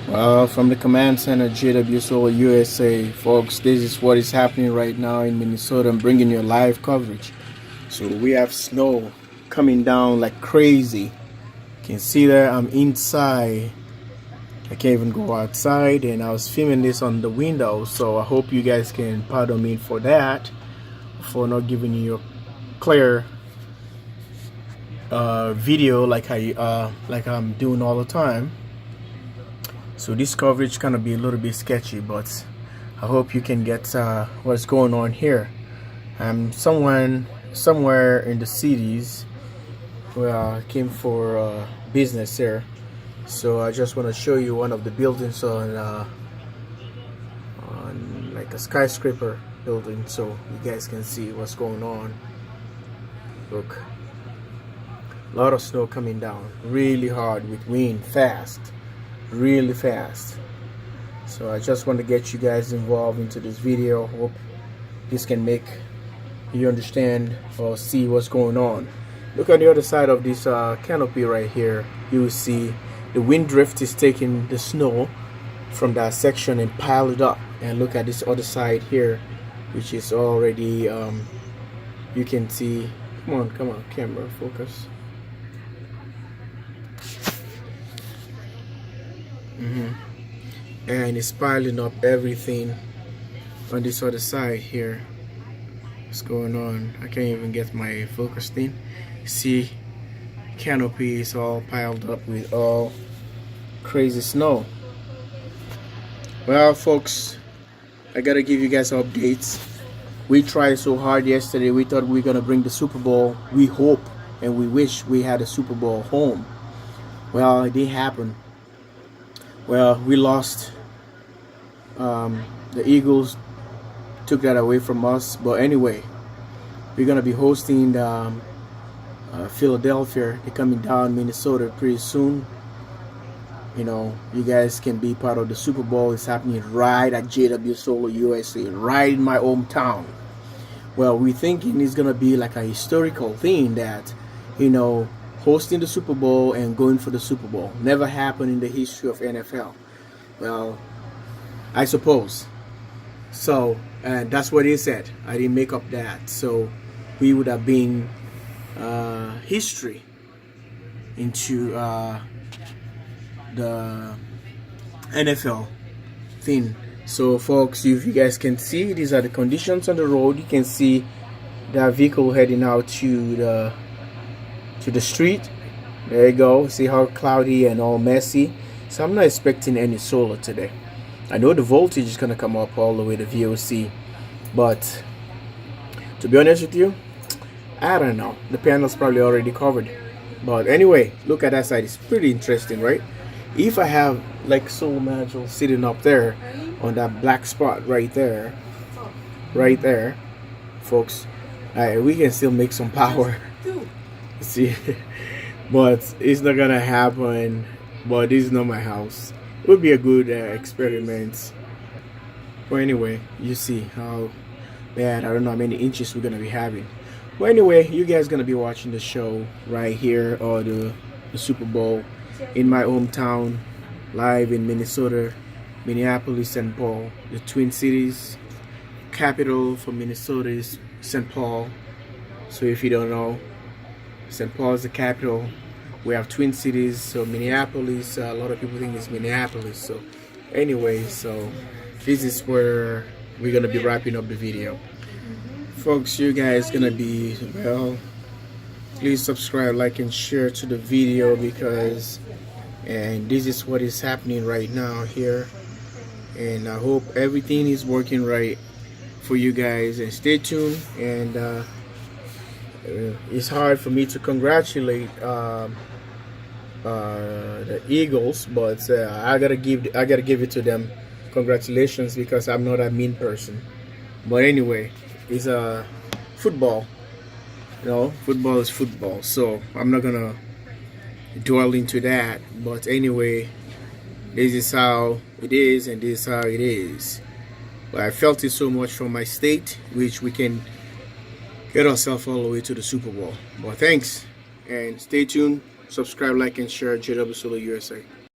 Well, from the command center, jwsolarusa, folks, this is what is happening right now in Minnesota. I'm bringing you live coverage. So we have snow coming down like crazy. You can see there, I'm inside. I can't even go outside, and I was filming this on the window. So I hope you guys can pardon me for that, for not giving you a clear video like I'm doing all the time. So this coverage gonna be a little bit sketchy, but I hope you can get what's going on here. I'm somewhere in the cities where I came for business here. So I just want to show you one of the buildings on like a skyscraper building, so you guys can see what's going on. Look, a lot of snow coming down, really hard with wind, fast. Really fast. So I just want to get you guys involved into this video. Hope this can make you understand or see what's going on. Look on the other side of this canopy right here. You will see the wind drift is taking the snow from that section and pile it up. And look at this other side here, which is already you can see. Come on, camera, focus. And it's piling up everything on this other side here. What's going on? I can't even get my focus thing. See, canopy is all piled up with all crazy snow. Well, folks, I gotta give you guys updates. We tried so hard yesterday. We thought we were gonna bring the Super Bowl. We hope and we wish we had a Super Bowl home. Well, it didn't happen. Well, we lost. The Eagles took that away from us. But anyway, we're gonna be hosting Philadelphia. They're coming down Minnesota pretty soon. You know, you guys can be part of the Super Bowl. It's happening right at jwsolarusa, right in my hometown. Well, we're thinking it's gonna be like a historical thing that, you know, hosting the Super Bowl and going for the Super Bowl. Never happened in the history of NFL. Well, I suppose. So, and that's what he said. I didn't make up that. So, we would have been history into the NFL thing. So, folks, if you guys can see, these are the conditions on the road. You can see the vehicle heading out to the street. There you go. See how cloudy and all messy. So I'm not expecting any solar today. I know the voltage is gonna come up all the way to VOC, but to be honest with you, I don't know. The panel's probably already covered. But anyway, look at that side. It's pretty interesting, right? If I have like solar module sitting up there on that black spot right there, folks, we can still make some power. See, but it's not gonna happen. But this is not my house. It would be a good experiment. But anyway, you see how bad, I don't know how many inches we're gonna be having. But anyway, you guys gonna be watching the show right here, or the Super Bowl in my hometown, live in Minnesota, Minneapolis, St. Paul, the Twin Cities. Capital for Minnesota is St. Paul. So if you don't know, St. Paul is the capital. We have Twin Cities, so Minneapolis, a lot of people think it's Minneapolis. So anyway, so this is where we're gonna be wrapping up the video. Folks, you guys gonna be, well, please subscribe, like, and share to the video, because and this is what is happening right now here, and I hope everything is working right for you guys, and stay tuned. And it's hard for me to congratulate the Eagles, but I gotta give it to them. Congratulations, because I'm not a mean person. But anyway, it's football. You know, football is football, so I'm not gonna dwell into that. But anyway, this is how it is, and this is how it is. But I felt it so much from my state, which we can get ourselves all the way to the Super Bowl. But thanks, and stay tuned. Subscribe, like, and share. jwsolarusa.